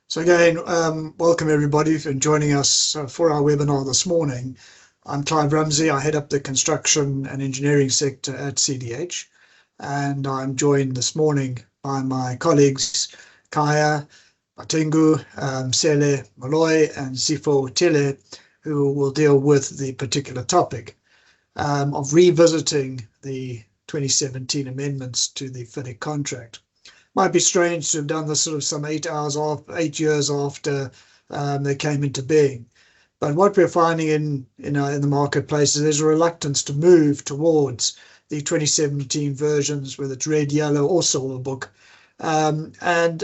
So again, welcome everybody for joining us for our webinar this morning. I'm Clive Ramsey. I head up the construction and engineering sector at CDH, and I'm joined this morning by my colleagues Kaya Matengu, Sele Malloy, and Sifo Tele, who will deal with the particular topic of revisiting the 2017 amendments to the FIDIC contract. Might be strange to have done this sort of some 8 years after they came into being. But what we're finding in the marketplace is there's a reluctance to move towards the 2017 versions, whether it's red, yellow, or silver book. And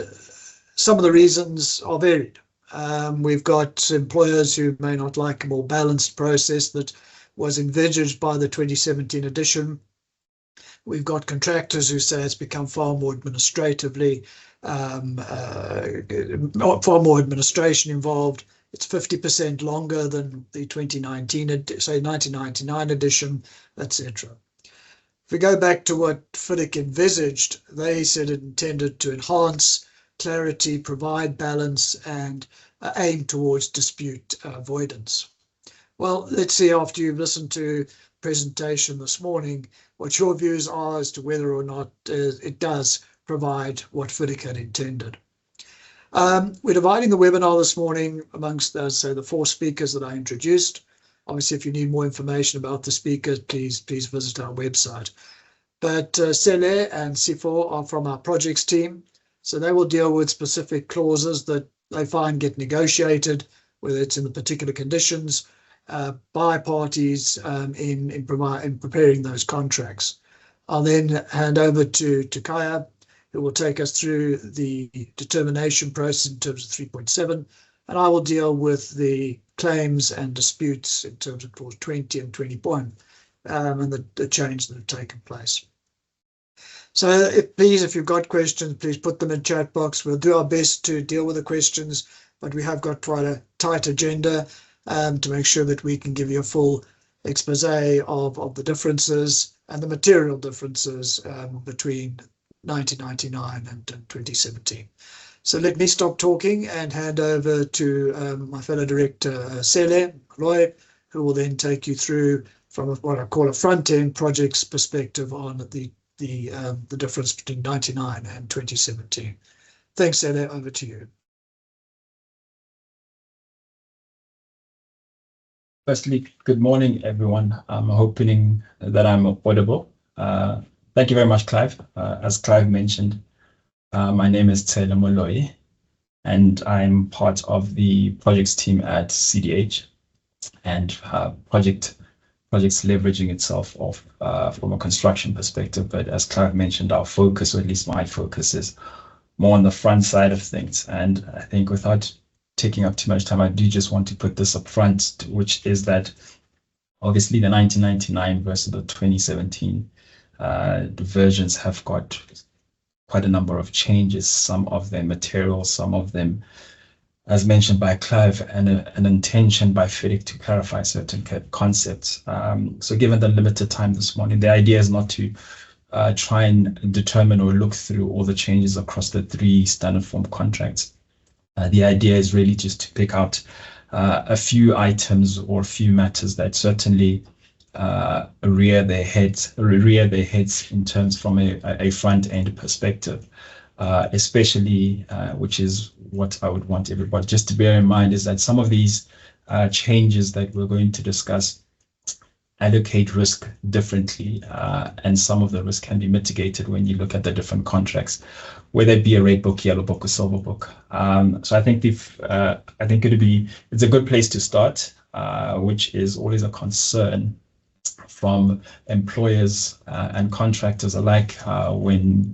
some of the reasons are varied. We've got employers who may not like a more balanced process that was envisaged by the 2017 edition. We've got contractors who say it's become far more administration involved. It's 50% longer than the 1999 edition, etc. If we go back to what FIDIC envisaged, they said it intended to enhance clarity, provide balance, and aim towards dispute avoidance. Well, let's see, after you've listened to presentation this morning, what your views are as to whether or not it does provide what FIDIC had intended. We're dividing the webinar this morning amongst the 4 speakers that I introduced. Obviously, if you need more information about the speakers, please visit our website. But Sele and Sifo are from our projects team, so they will deal with specific clauses that they find get negotiated, whether it's in the particular conditions, by parties in preparing those contracts. I'll then hand over to Kaya, who will take us through the determination process in terms of 3.7, and I will deal with the claims and disputes in terms of clause 20 and 20.1 and the change that have taken place. So if you've got questions, please put them in the chat box. We'll do our best to deal with the questions, but we have got quite a tight agenda to make sure that we can give you a full expose of the differences and the material differences between 1999 and 2017. So let me stop talking and hand over to my fellow director, Sele Malloy, who will then take you through from what I call a front-end projects perspective on the difference between 99 and 2017. Thanks, Sele. Over to you. Firstly, good morning, everyone. I'm hoping that I'm audible. Thank you very much, Clive. As Clive mentioned, my name is Sele Malloy, and I'm part of the projects team at CDH, and projects leveraging itself off from a construction perspective. But as Clive mentioned, our focus, or at least my focus, is more on the front side of things. And I think without taking up too much time, I do just want to put this up front, which is that obviously the 1999 versus the 2017 the versions have got quite a number of changes, some of them material, some of them, as mentioned by Clive, and an intention by FIDIC to clarify certain concepts. So given the limited time this morning, the idea is not to try and determine or look through all the changes across the 3 standard form contracts. The idea is really just to pick out a few items or a few matters that certainly rear their heads in terms from a front-end perspective, especially, which is what I would want everybody just to bear in mind, is that some of these changes that we're going to discuss allocate risk differently, and some of the risk can be mitigated when you look at the different contracts, whether it be a red book, yellow book, or silver book. So I think it's a good place to start, which is always a concern from employers and contractors alike when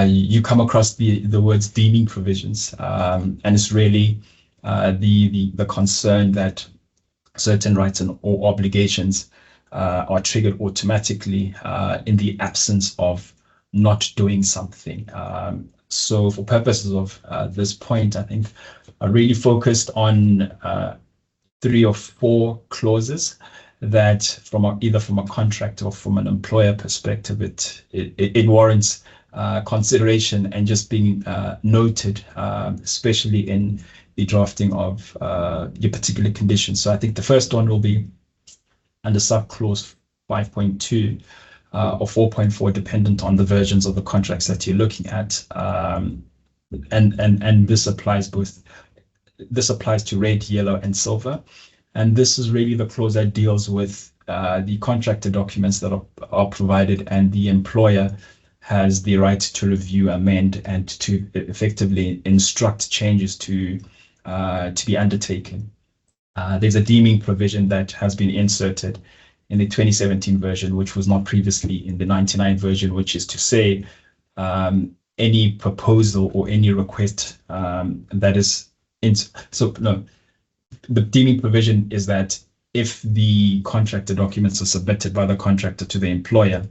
you come across the words deeming provisions, and it's really the concern that certain rights or obligations are triggered automatically in the absence of not doing something. So for purposes of this point, I think I really focused on 3 or 4 clauses that either from a contract or from an employer perspective, it warrants consideration and just being noted, especially in the drafting of your particular conditions. So I think the first one will be under subclause 5.2 or 4.4, dependent on the versions of the contracts that you're looking at. And this applies to red, yellow, and silver. And this is really the clause that deals with the contractor documents that are provided, and the employer has the right to review, amend, and to effectively instruct changes to be undertaken. There's a deeming provision that has been inserted in the 2017 version, which was not previously in the 99 version, which is to say any proposal or any request that is the deeming provision is that if the contractor documents are submitted by the contractor to the employer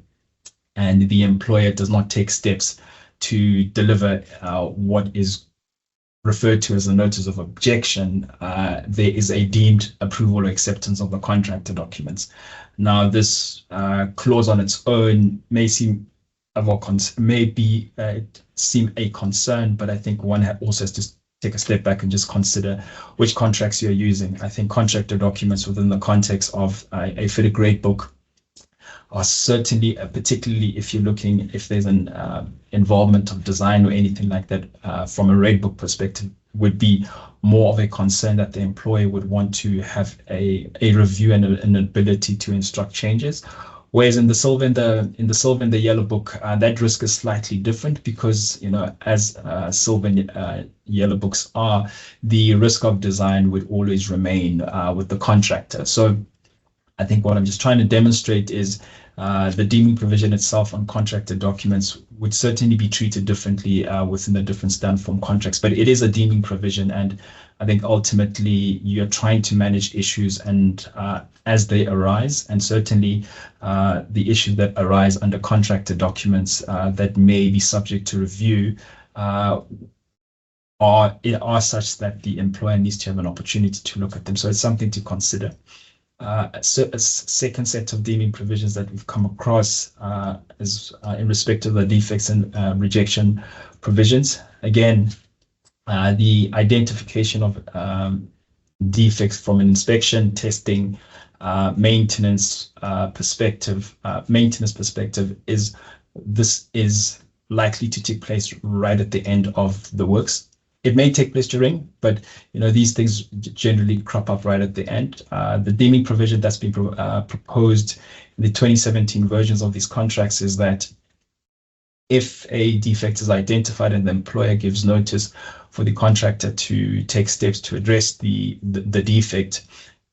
and the employer does not take steps to deliver what is referred to as a notice of objection, there is a deemed approval or acceptance of the contractor documents. Now, this clause on its own may seem seem a concern, but I think one also has to take a step back and just consider which contracts you're using. I think contractor documents within the context of a FIDIC Red book are certainly, particularly if there's an involvement of design or anything like that, from a Red book perspective, would be more of a concern that the employer would want to have a review and an ability to instruct changes. Whereas in the silver and the yellow book, that risk is slightly different because, as silver and yellow books are, the risk of design would always remain with the contractor. So I think what I'm just trying to demonstrate is the deeming provision itself on contractor documents would certainly be treated differently within the different stand-form contracts, but it is a deeming provision, and I think ultimately you're trying to manage issues and as they arise, and certainly the issues that arise under contractor documents that may be subject to review are such that the employer needs to have an opportunity to look at them. So it's something to consider. A second set of deeming provisions that we've come across is in respect of the defects and rejection provisions. Again, the identification of defects from an inspection, testing, maintenance perspective is likely to take place right at the end of the works. It may take place during, but these things generally crop up right at the end. The deeming provision that's been proposed in the 2017 versions of these contracts is that if a defect is identified and the employer gives notice for the contractor to take steps to address the defect,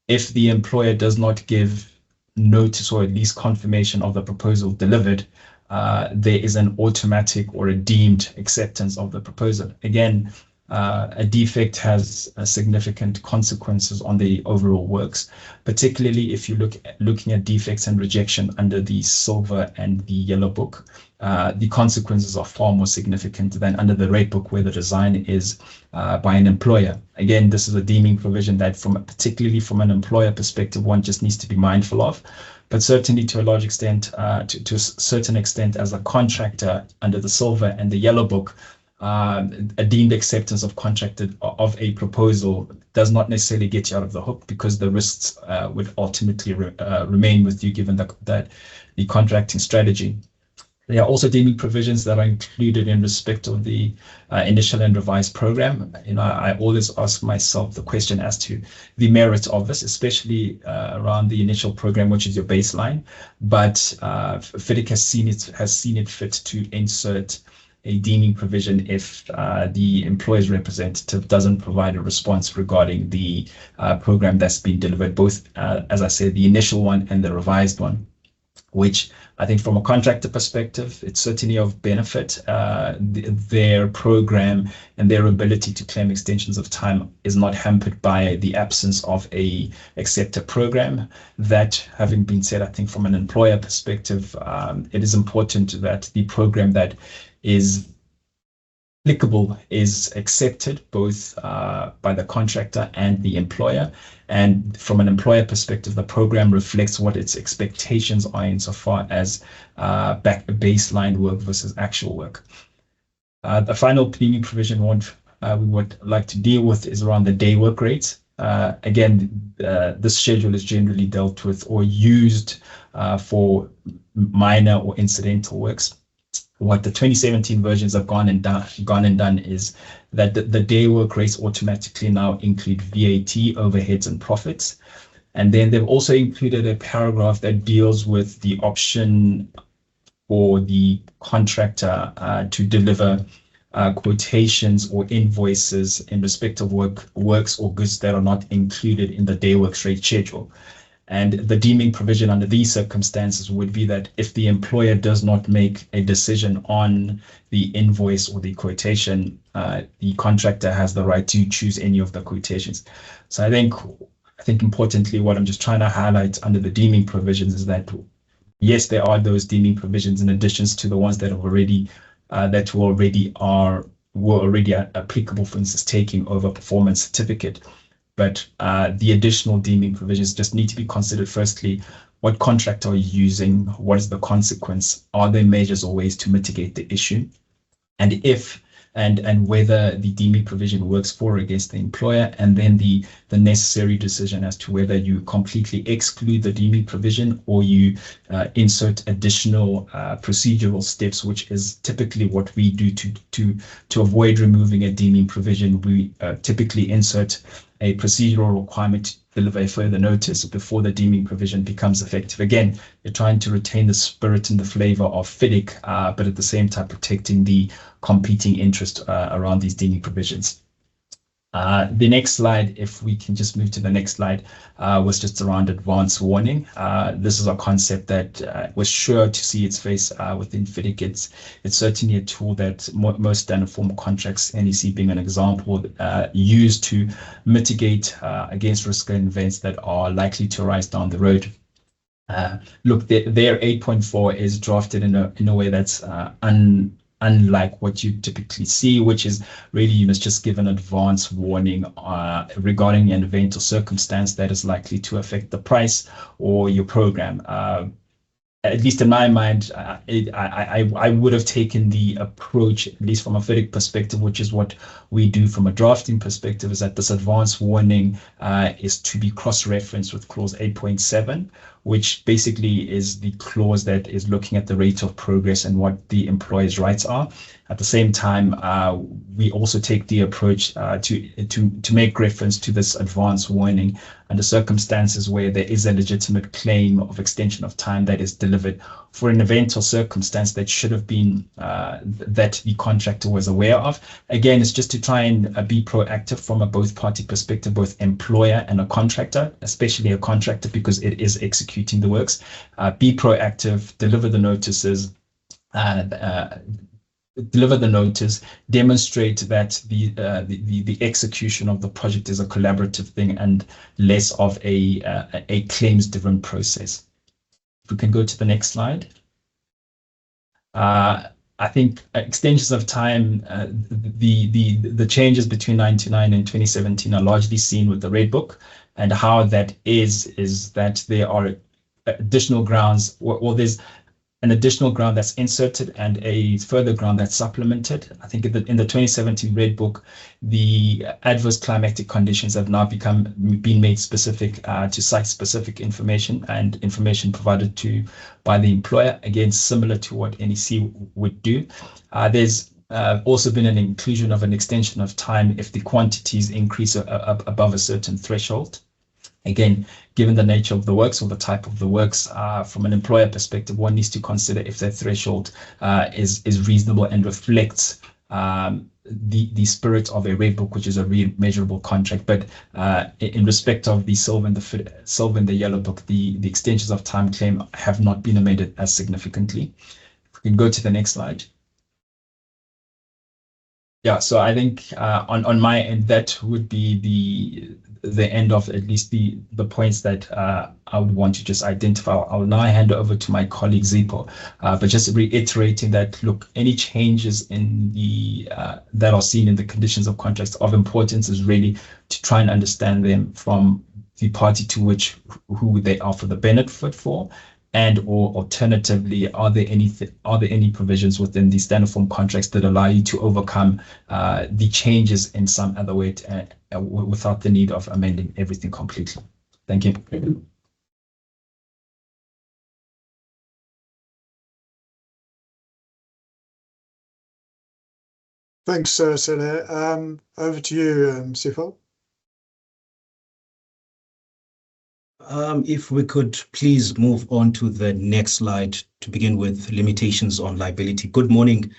if the employer does not give notice or at least confirmation of the proposal delivered, there is an automatic or a deemed acceptance of the proposal. Again, a defect has significant consequences on the overall works, particularly if you're looking at defects and rejection under the silver and the yellow book. The consequences are far more significant than under the red book, where the design is by an employer. Again, this is a deeming provision that, particularly from an employer perspective, one just needs to be mindful of. But certainly to a large extent, to a certain extent, as a contractor under the silver and the yellow book, a deemed acceptance of a proposal does not necessarily get you out of the hook, because the risks would ultimately remain with you, given that the contracting strategy. There are also deeming provisions that are included in respect of the initial and revised program. I always ask myself the question as to the merits of this, especially around the initial program, which is your baseline. But FIDIC has seen it fit to insert a deeming provision if the employer's representative doesn't provide a response regarding the program that's been delivered, both, as I said, the initial one and the revised one, which I think from a contractor perspective, it's certainly of benefit. Their program and their ability to claim extensions of time is not hampered by the absence of a accepted program. That having been said, I think from an employer perspective, it is important that the program that is applicable is accepted both by the contractor and the employer. And from an employer perspective, the program reflects what its expectations are insofar as baseline work versus actual work. The final cleaning provision we would like to deal with is around the day work rates. Again, this schedule is generally dealt with or used for minor or incidental works. What the 2017 versions have gone and done is that the day work rates automatically now include VAT, overheads, and profits. And then they've also included a paragraph that deals with the option for the contractor to deliver quotations or invoices in respect of works or goods that are not included in the day work rate schedule. And the deeming provision under these circumstances would be that if the employer does not make a decision on the invoice or the quotation, the contractor has the right to choose any of the quotations. So I think importantly, what I'm just trying to highlight under the deeming provisions is that yes, there are those deeming provisions in addition to the ones that have already were already applicable, for instance, taking over performance certificate. But the additional deeming provisions just need to be considered. Firstly, what contract are you using? What is the consequence? Are there measures or ways to mitigate the issue? And if and whether the deeming provision works for or against the employer, and then the necessary decision as to whether you completely exclude the deeming provision or you insert additional procedural steps, which is typically what we do to avoid removing a deeming provision. We typically insert a procedural requirement to deliver a further notice before the deeming provision becomes effective. Again, you're trying to retain the spirit and the flavor of FIDIC, but at the same time protecting the competing interest around these deeming provisions. The next slide, if we can just move to the next slide, was just around advance warning. This is a concept that was sure to see its face within FIDIC. It's certainly a tool that most standard form contracts, NEC being an example, use to mitigate against risk and events that are likely to arise down the road. Look, their 8.4 is drafted in a way that's unlike what you typically see, which is really you must just give an advance warning regarding an event or circumstance that is likely to affect the price or your program. At least in my mind, I would have taken the approach, at least from a FIDIC perspective, which is what we do from a drafting perspective, is that this advance warning is to be cross-referenced with clause 8.7, which basically is the clause that is looking at the rate of progress and what the employer's rights are. At the same time, we also take the approach to make reference to this advance warning under circumstances where there is a legitimate claim of extension of time that is delivered for an event or circumstance that should have been that the contractor was aware of. Again, it's just to try and be proactive from a both party perspective, both employer and a contractor, especially a contractor because it is executing the works. Be proactive, deliver the notices, demonstrate that the execution of the project is a collaborative thing and less of a claims-driven process. If we can go to the next slide. I think extensions of time, the changes between 99 and 2017 are largely seen with the Red Book, and how that is that there are additional grounds. Well, there's an additional ground that's inserted and a further ground that's supplemented. I think in the 2017 Red Book, the adverse climatic conditions have now been made specific to site-specific information and information provided by the employer. Again, similar to what NEC would do. There's also been an inclusion of an extension of time if the quantities increase above a certain threshold. Again, given the nature of the works or the type of the works, from an employer perspective, one needs to consider if that threshold is reasonable and reflects the spirit of a Red Book, which is a remeasurable contract. But in respect of the Silver and the Yellow Book, the extensions of time claim have not been amended as significantly. If we can go to the next slide. Yeah, so I think on my end, that would be the end of at least the points that I would want to just identify. I'll now hand over to my colleague Zipo, but just reiterating that, look, any changes in the that are seen in the conditions of contracts of importance is really to try and understand them from the party to which who they are for the benefit for, and or alternatively, are there any provisions within the standard form contracts that allow you to overcome the changes in some other way without the need of amending everything completely? Thank you. Thanks, Sele. Over to you, Sifo. If we could please move on to the next slide to begin with limitations on liability. Good morning,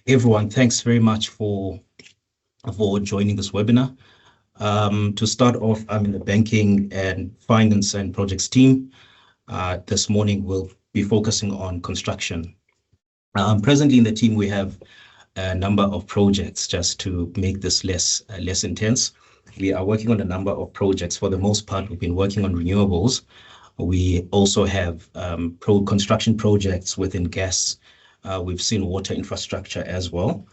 everyone. Thanks very much for joining this webinar. To start off, I'm in the banking and finance and projects team. This morning, we'll be focusing on construction. Presently in the team, we have a number of projects. Just to make this less intense, we are working on a number of projects. For the most part, we've been working on renewables. We also have construction projects within gas. We've seen water infrastructure as well,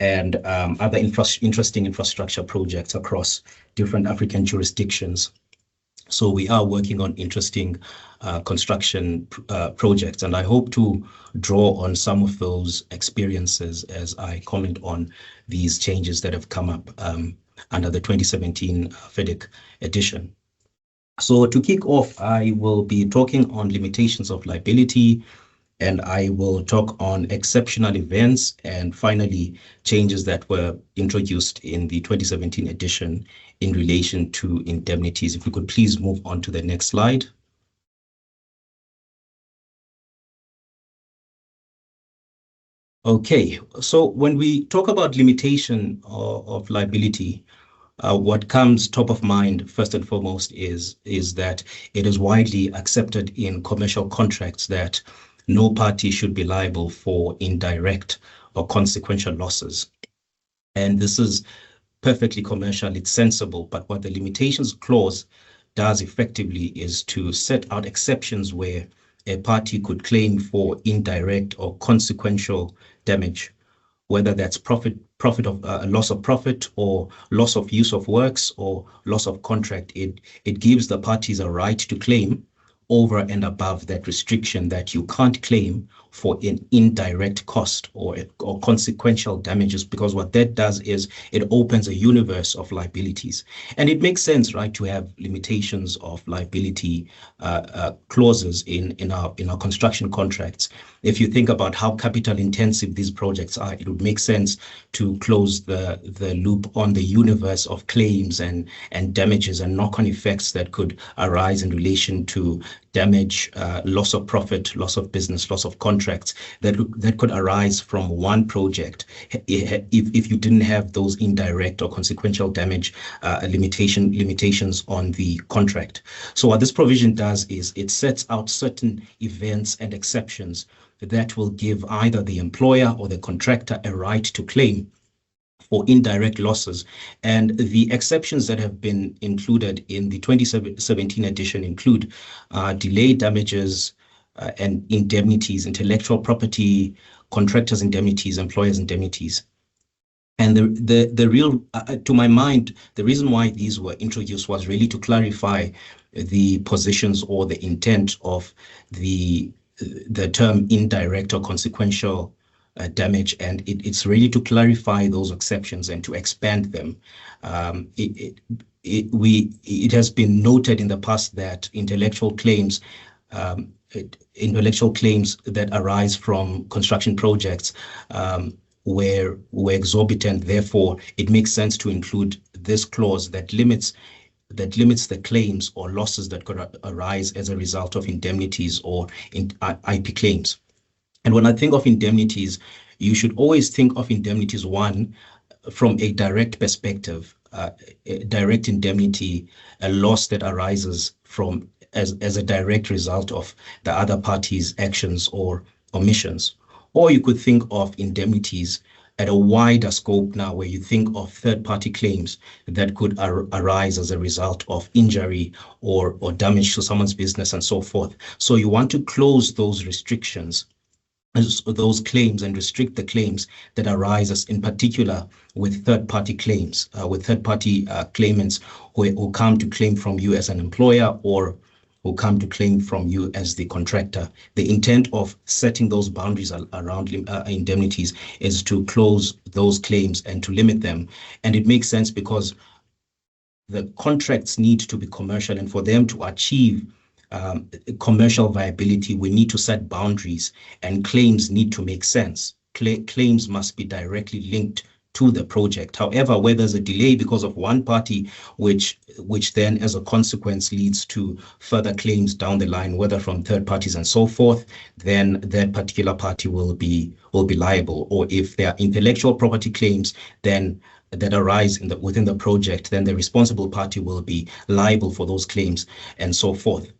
and other interesting infrastructure projects across different African jurisdictions. So we are working on interesting construction projects, and I hope to draw on some of those experiences as I comment on these changes that have come up under the 2017 FIDIC edition. So to kick off, I will be talking on limitations of liability, and I will talk on exceptional events, and finally, changes that were introduced in the 2017 edition in relation to indemnities. If we could please move on to the next slide. Okay, so when we talk about limitation of liability, what comes top of mind first and foremost is that it is widely accepted in commercial contracts that no party should be liable for indirect or consequential losses. And this is perfectly commercial, it's sensible, but what the limitations clause does effectively is to set out exceptions where a party could claim for indirect or consequential damage, whether that's loss of profit or loss of use of works or loss of contract. It gives the parties a right to claim over and above that restriction that you can't claim for an indirect cost or consequential damages, because what that does is it opens a universe of liabilities. And it makes sense, right, to have limitations of liability clauses in our construction contracts. If you think about how capital intensive these projects are, it would make sense to close the loop on the universe of claims and damages and knock-on effects that could arise in relation to damage, loss of profit, loss of business, loss of contracts that could arise from one project if you didn't have those indirect or consequential damage limitations on the contract. So what this provision does is it sets out certain events and exceptions that will give either the employer or the contractor a right to claim for indirect losses. And the exceptions that have been included in the 2017 edition include delay damages and indemnities, intellectual property, contractors' indemnities, employers' indemnities. And the real, to my mind, the reason why these were introduced was really to clarify the positions or the intent of the term indirect or consequential damage, and it's really to clarify those exceptions and to expand them. It has been noted in the past that intellectual claims that arise from construction projects were exorbitant. Therefore, it makes sense to include this clause that limits the claims or losses that could arise as a result of indemnities or IP claims. And when I think of indemnities, you should always think of indemnities, one, from a direct perspective, a direct indemnity, a loss that arises from as a direct result of the other party's actions or omissions. Or you could think of indemnities at a wider scope now, where you think of third-party claims that could arise as a result of injury or damage to someone's business and so forth. So you want to close those restrictions, those claims, and restrict the claims that arises in particular with third-party claims, with third-party claimants who come to claim from you as an employer or who come to claim from you as the contractor. The intent of setting those boundaries around indemnities is to close those claims and to limit them. And it makes sense because the contracts need to be commercial, and for them to achieve commercial viability, we need to set boundaries, and claims need to make sense. Claims must be directly linked to the project. However, where there's a delay because of one party, which then as a consequence leads to further claims down the line, whether from third parties and so forth, then that particular party will be liable. Or if there are intellectual property claims then that arise within the project, then the responsible party will be liable for those claims and so forth.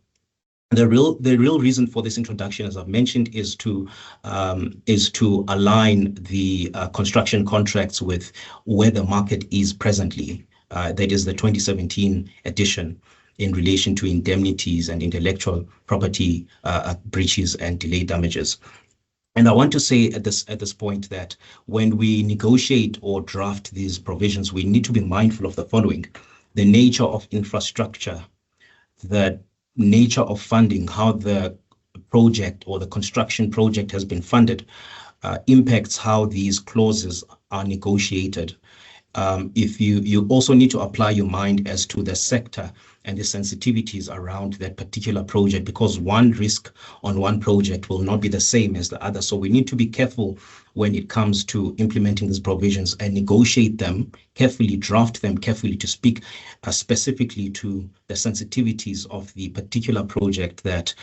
The real reason for this introduction, as I've mentioned, is to align the construction contracts with where the market is presently. That is the 2017 edition in relation to indemnities and intellectual property breaches and delay damages. And I want to say at this point that when we negotiate or draft these provisions, we need to be mindful of the following: the nature of infrastructure, the nature of funding, how the project or the construction project has been funded, impacts how these clauses are negotiated. If you also need to apply your mind as to the sector and the sensitivities around that particular project, because one risk on one project will not be the same as the other. So we need to be careful when it comes to implementing these provisions and negotiate them carefully, draft them carefully to speak specifically to the sensitivities of the particular project that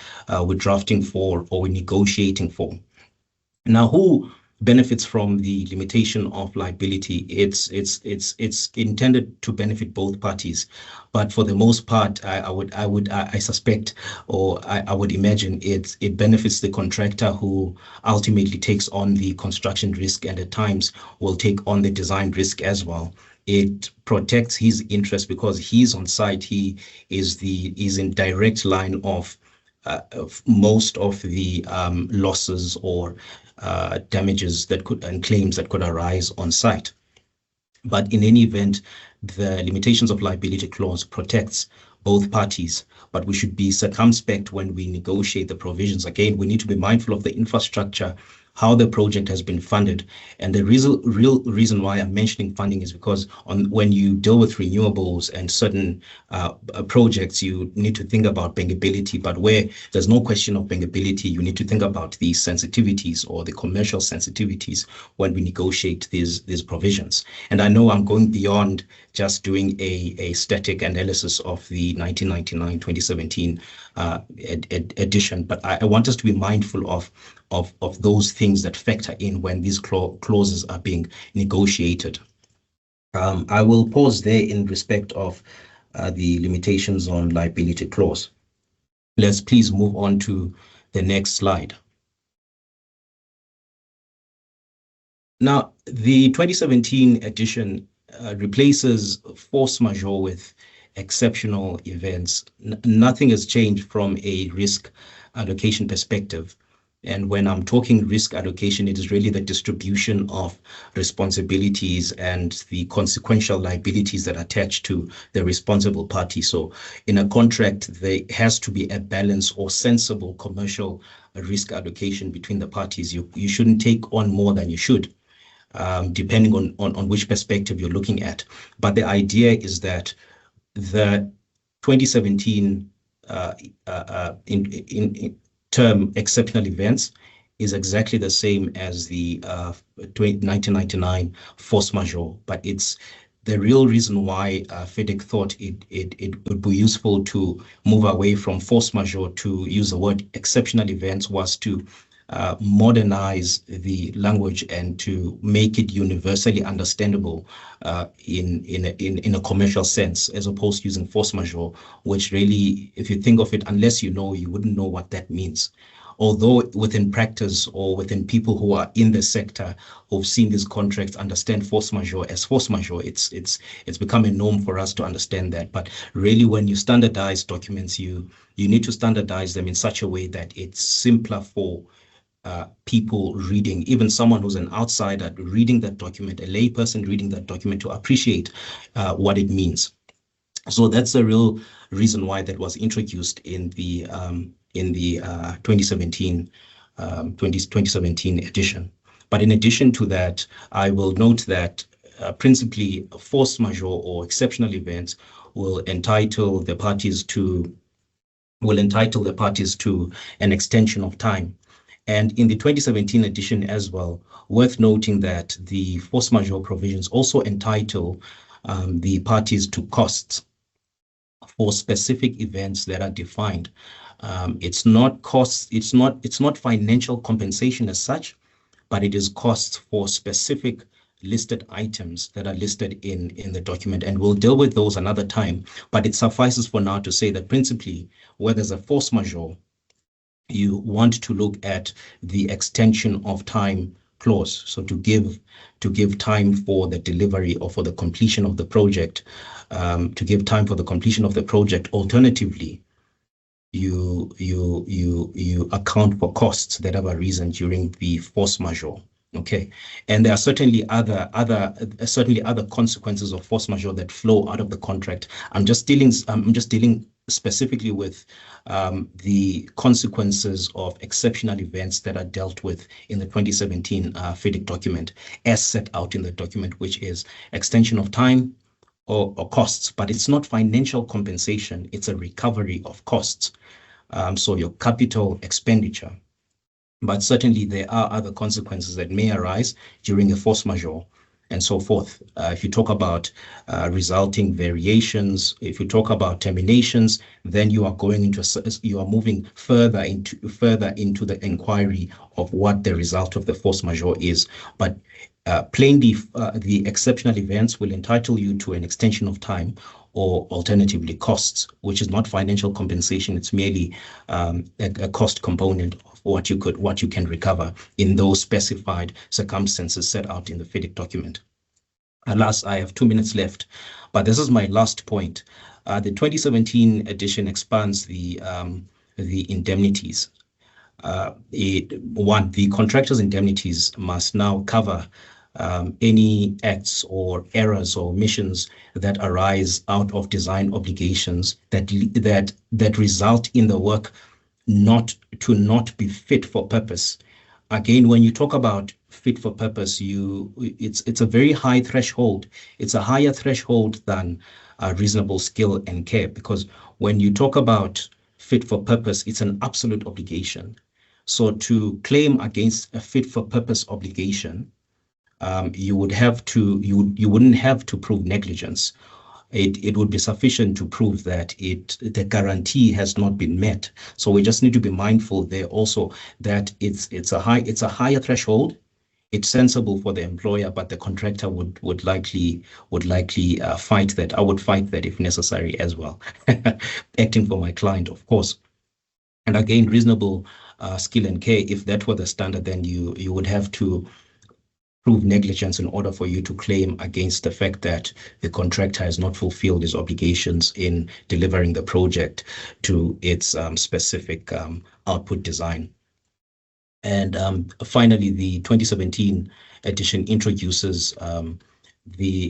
we're drafting for or we're negotiating for. Now, who benefits from the limitation of liability? It's intended to benefit both parties, but for the most part, I suspect, or I would imagine it benefits the contractor, who ultimately takes on the construction risk and at times will take on the design risk as well. It protects his interest because he's on site. He is in direct line of most of the losses or damages that could and claims that could arise on site. But in any event, the limitations of liability clause protects both parties, but we should be circumspect when we negotiate the provisions. Again, we need to be mindful of the infrastructure, how the project has been funded. And the real reason why I'm mentioning funding is because when you deal with renewables and certain projects, you need to think about bankability. But where there's no question of bankability, you need to think about the sensitivities or the commercial sensitivities when we negotiate these provisions. And I know I'm going beyond just doing a static analysis of the 1999-2017 edition, but I want us to be mindful of those things that factor in when these clauses are being negotiated. I will pause there in respect of the limitations on liability clause. Let's please move on to the next slide. Now, the 2017 edition replaces force majeure with exceptional events. Nothing has changed from a risk allocation perspective. And when I'm talking risk allocation, it is really the distribution of responsibilities and the consequential liabilities that attach to the responsible party. So in a contract, there has to be a balance or sensible commercial risk allocation between the parties. You shouldn't take on more than you should, depending on which perspective you're looking at. But the idea is that the 2017 term exceptional events is exactly the same as the 1999 force majeure, but it's the real reason why FIDIC thought it would be useful to move away from force majeure to use the word exceptional events was to modernize the language and to make it universally understandable in a commercial sense, as opposed to using force majeure, which really, if you think of it, unless you know, you wouldn't know what that means. although within practice or within people who are in the sector who've seen these contracts understand force majeure as force majeure, it's become a norm for us to understand that. But really, when you standardize documents, you need to standardize them in such a way that it's simpler for people reading, even someone who's an outsider reading that document, a lay person reading that document, to appreciate what it means. So that's the real reason why that was introduced in the 2017 edition. But in addition to that, I will note that principally force majeure or exceptional events will entitle the parties to an extension of time. And in the 2017 edition as well, worth noting that the force majeure provisions also entitle the parties to costs for specific events that are defined. It's not costs, it's not financial compensation as such, but it is costs for specific listed items that are listed in the document, and we'll deal with those another time. But it suffices for now to say that principally, where there's a force majeure, you want to look at the extension of time clause. So to give time for the delivery or for the completion of the project, to give time for the completion of the project. Alternatively, you account for costs that have arisen during the force majeure. Okay, and there are certainly other consequences of force majeure that flow out of the contract. I'm just dealing specifically with the consequences of exceptional events that are dealt with in the 2017 FIDIC document, as set out in the document, which is extension of time or costs. But it's not financial compensation; it's a recovery of costs. So your capital expenditure. But certainly there are other consequences that may arise during a force majeure and so forth. If you talk about resulting variations, if you talk about terminations, then you are moving further into the inquiry of what the result of the force majeure is. But plainly, the exceptional events will entitle you to an extension of time, or alternatively costs, which is not financial compensation. It's merely a cost component of what you can recover in those specified circumstances set out in the FIDIC document. Alas, I have 2 minutes left, but this is my last point. The 2017 edition expands the indemnities. The contractor's indemnities must now cover any acts or errors or omissions that arise out of design obligations that result in the work not be fit for purpose. Again, when you talk about fit for purpose, it's a very high threshold. It's a higher threshold than reasonable skill and care, because when you talk about fit for purpose, it's an absolute obligation. So to claim against a fit for purpose obligation, you wouldn't have to prove negligence. It would be sufficient to prove that the guarantee has not been met. So we just need to be mindful there also that it's a higher threshold. It's sensible for the employer, but the contractor would likely fight that. I would fight that if necessary as well, acting for my client, of course. And again, reasonable skill and care. If that were the standard, then you would have to prove negligence in order for you to claim against the fact that the contractor has not fulfilled his obligations in delivering the project to its specific output design. And finally, the 2017 edition introduces an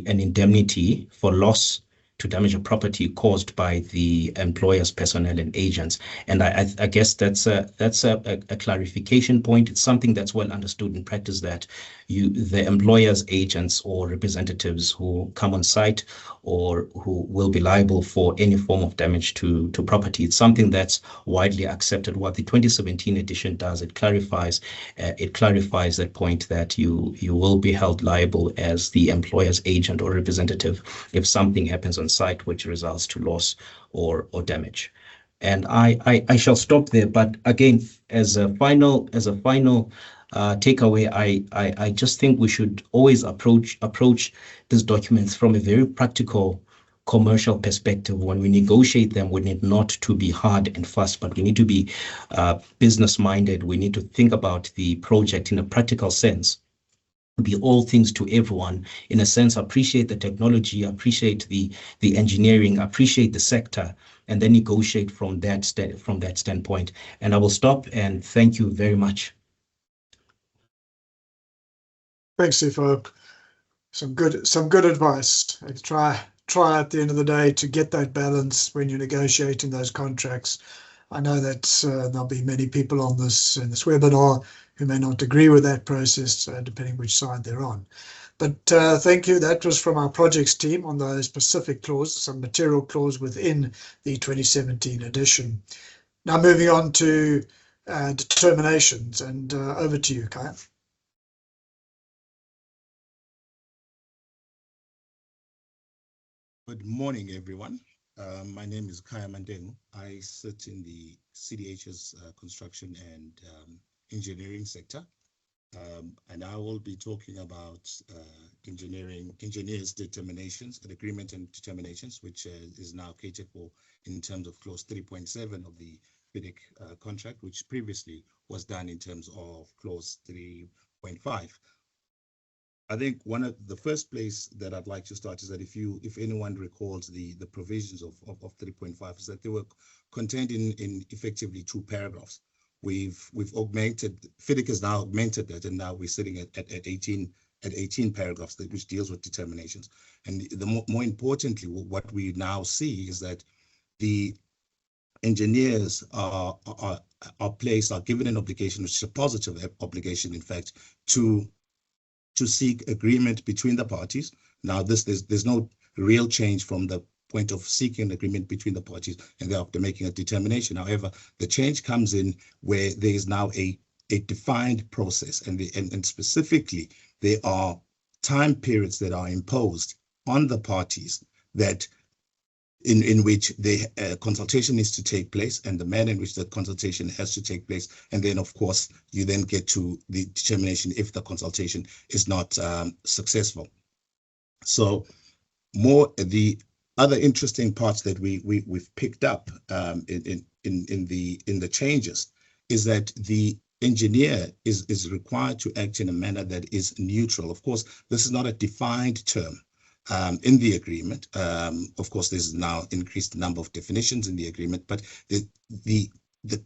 indemnity for loss to damage a property caused by the employer's personnel and agents. And I guess that's a clarification point. It's something that's well understood in practice, that the employer's agents or representatives who come on site or who will be liable for any form of damage to property. It's something that's widely accepted. What the 2017 edition does, it clarifies that point, that you will be held liable as the employer's agent or representative if something happens on site which results to loss or damage. And I shall stop there. But again, as a final takeaway, I just think we should always approach these documents from a very practical commercial perspective, when we negotiate them, we need not to be hard and fast, but we need to be business minded. We need to think about the project in a practical sense, be all things to everyone, in a sense, appreciate the technology, appreciate the engineering, appreciate the sector, and then negotiate from that standpoint. And I will stop and thank you very much. Thanks, Sifo. Some good advice. Try at the end of the day to get that balance when you're negotiating those contracts. I know that there'll be many people in this webinar who may not agree with that process, depending which side they're on. But thank you. That was from our projects team on those specific clauses, some material clause within the 2017 edition. Now moving on to determinations, and over to you, Kaya. Good morning, everyone. My name is Kaya Mandeng. I sit in the CDH's construction and engineering sector, and I will be talking about engineers' determinations, an agreement and determinations, which is now catered for in terms of clause 3.7 of the FIDIC contract, which previously was done in terms of clause 3.5. I think one of the first place that I'd like to start is that if anyone recalls the provisions of 3.5, is that they were contained in effectively 2 paragraphs. We've augmented, FIDIC has now augmented that, and now we're sitting at 18 paragraphs which deals with determinations. And more importantly, what we now see is that the engineers are given an obligation, which is a positive obligation, in fact, to seek agreement between the parties. Now, there's no real change from the point of seeking an agreement between the parties and thereafter making a determination. However, the change comes in where there is now a defined process, and specifically there are time periods that are imposed on the parties that in which the consultation is to take place, and the manner in which the consultation has to take place. And then, of course, you then get to the determination if the consultation is not successful. So the other interesting parts that we've picked up in the changes is that the engineer is required to act in a manner that is neutral. Of course, this is not a defined term in the agreement. Of course, there's now increased number of definitions in the agreement, but the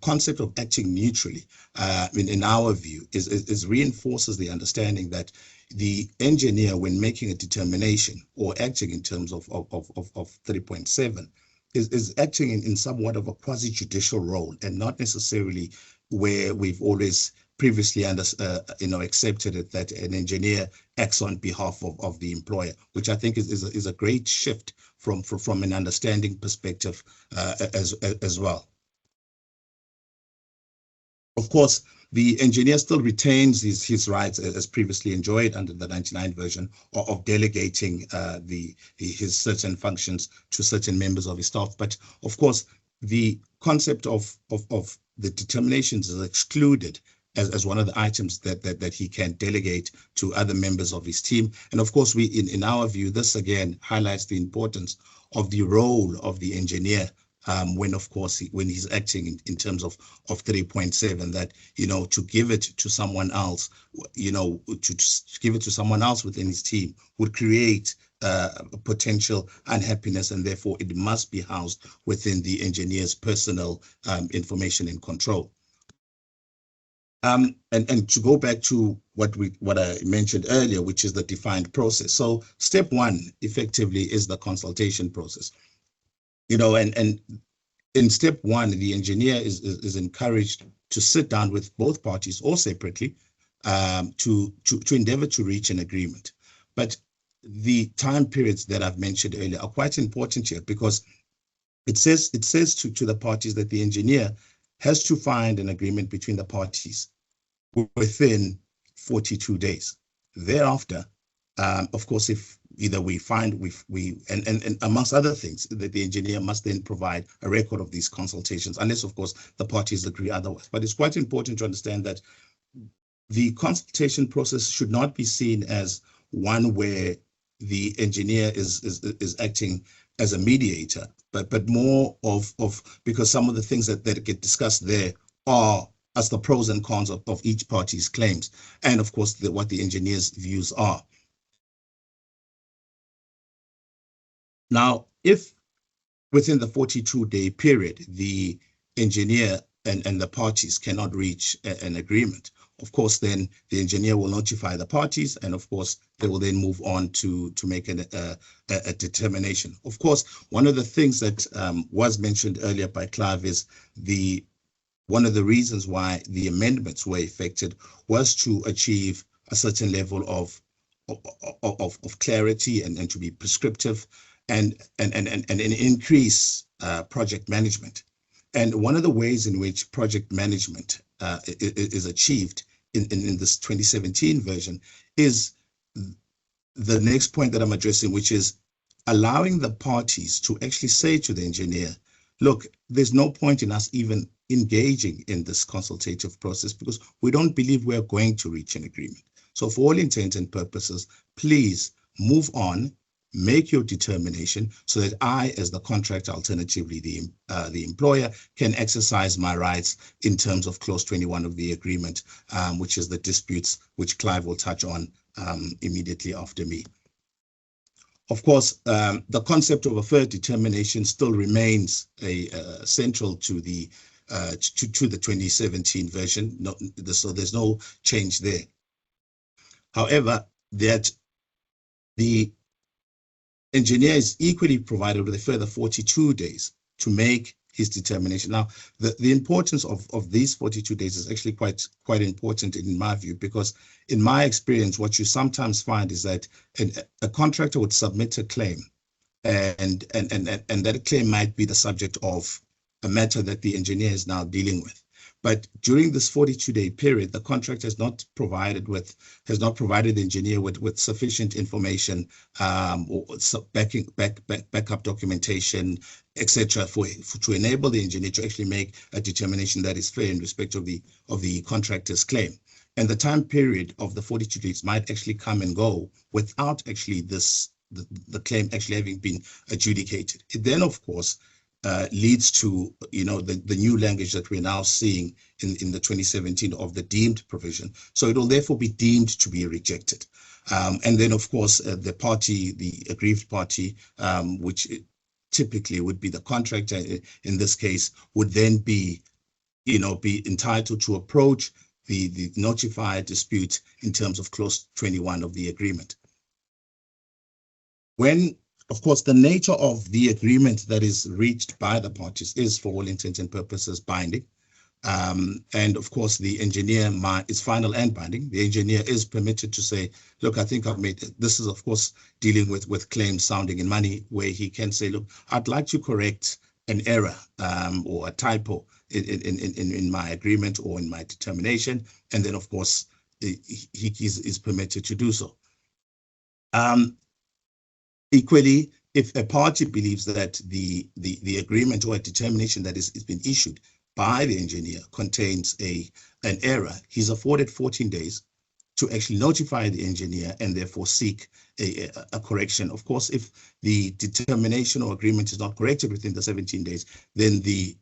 concept of acting neutrally, in our view, is reinforces the understanding that the engineer, when making a determination or acting in terms of 3.7, is acting in somewhat of a quasi-judicial role, and not necessarily where we've always previously accepted it that an engineer acts on behalf of the employer, which I think is a great shift from an understanding perspective as well. Of course, the engineer still retains his rights as previously enjoyed under the 99 version of delegating his certain functions to certain members of his staff. But of course, the concept of the determinations is excluded as one of the items that he can delegate to other members of his team. And of course, in our view, this again highlights the importance of the role of the engineer when he's acting in terms of 3.7, that, to give it to someone else, to give it to someone else within his team would create potential unhappiness, and therefore it must be housed within the engineer's personal information and control. And to go back to what I mentioned earlier, which is the defined process. So step 1 effectively is the consultation process. And in step 1, the engineer is encouraged to sit down with both parties or separately to endeavor to reach an agreement. But the time periods that I've mentioned earlier are quite important here, because it says to the parties that the engineer has to find an agreement between the parties within 42 days. Thereafter, of course, if either we find and amongst other things, that the engineer must then provide a record of these consultations, unless, of course, the parties agree otherwise. But it's quite important to understand that the consultation process should not be seen as one where the engineer is acting as a mediator, but more of because some of the things that get discussed there are as the pros and cons of each party's claims, and of course what the engineer's views are. Now, if within the 42-day period, the engineer and the parties cannot reach an agreement, of course, then the engineer will notify the parties, and of course, they will then move on to make a determination. Of course, one of the things that was mentioned earlier by Clive is one of the reasons why the amendments were effected was to achieve a certain level of clarity and to be prescriptive and increase project management. And one of the ways in which project management is achieved in this 2017 version is the next point that I'm addressing, which is allowing the parties to actually say to the engineer, look, there's no point in us even engaging in this consultative process because we don't believe we're going to reach an agreement. So for all intents and purposes, please move on, make your determination so that I, as the contractor, alternatively the employer, can exercise my rights in terms of clause 21 of the agreement, which is the disputes, which Clive will touch on immediately after me. Of course, the concept of a fair determination still remains central to the 2017 version, so there's no change there. However, that the engineer is equally provided with a further 42 days to make his determination. Now, the importance of these 42 days is actually quite important in my view, because in my experience, what you sometimes find is that a contractor would submit a claim, and that claim might be the subject of a matter that the engineer is now dealing with. But during this 42-day period, the contractor has not provided the engineer with sufficient information or backup documentation, etc., to enable the engineer to actually make a determination that is fair in respect of the contractor's claim. And the time period of the 42 days might actually come and go without actually the claim actually having been adjudicated. It then, of course, leads to the new language that we're now seeing in the 2017 of the deemed provision. So it will therefore be deemed to be rejected. And then, of course, the aggrieved party, which typically would be the contractor in this case, would then be entitled to approach the notified dispute in terms of clause 21 of the agreement. When, of course, the nature of the agreement that is reached by the parties is, for all intents and purposes, binding. And of course, the engineer is final and binding. The engineer is permitted to say, look, I think I've made it. This is, of course, dealing with claims sounding in money, where he can say, look, I'd like to correct an error or a typo in my agreement or in my determination. And then, of course, he is permitted to do so. Equally, if a party believes that the agreement or a determination that is been issued by the engineer contains an error, he's afforded 14 days to actually notify the engineer and therefore seek a correction. Of course, if the determination or agreement is not corrected within the 17 days, then the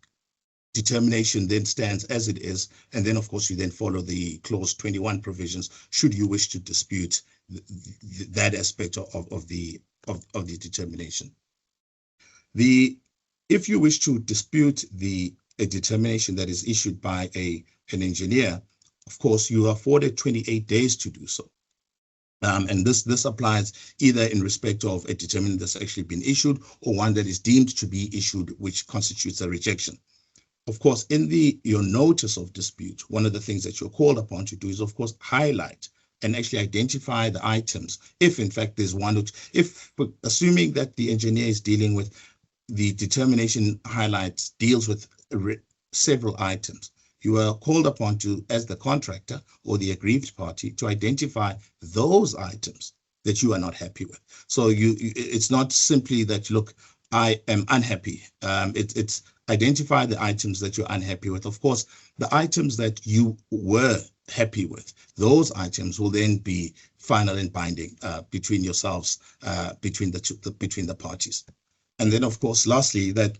determination then stands as it is. And then, of course, you then follow the clause 21 provisions should you wish to dispute that aspect of the determination. If you wish to dispute a determination that is issued by an engineer, of course, you are afforded 28 days to do so. And this applies either in respect of a determination that's actually been issued or one that is deemed to be issued, which constitutes a rejection. Of course, in your notice of dispute, one of the things that you're called upon to do is, of course, highlight and actually identify the items. If in fact there's one, assuming that the engineer is dealing with the determination highlights deals with several items, you are called upon to, as the contractor or the aggrieved party, to identify those items that you are not happy with. So it's not simply that, look, I am unhappy. It's identify the items that you're unhappy with. Of course, the items that you were happy with, those items will then be final and binding between yourselves, between the parties. And then, of course, lastly, that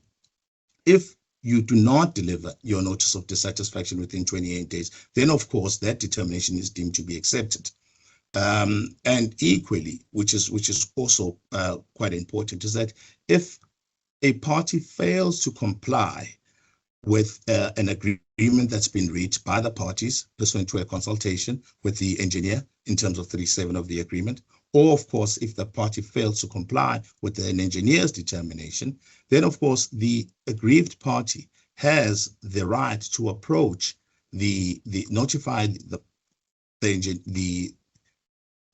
if you do not deliver your notice of dissatisfaction within 28 days, then, of course, that determination is deemed to be accepted. And equally, which is also quite important, is that if a party fails to comply with an agreement that's been reached by the parties pursuant to a consultation with the engineer in terms of 37 of the agreement, or of course, if the party fails to comply with an engineer's determination, then of course the aggrieved party has the right to approach notify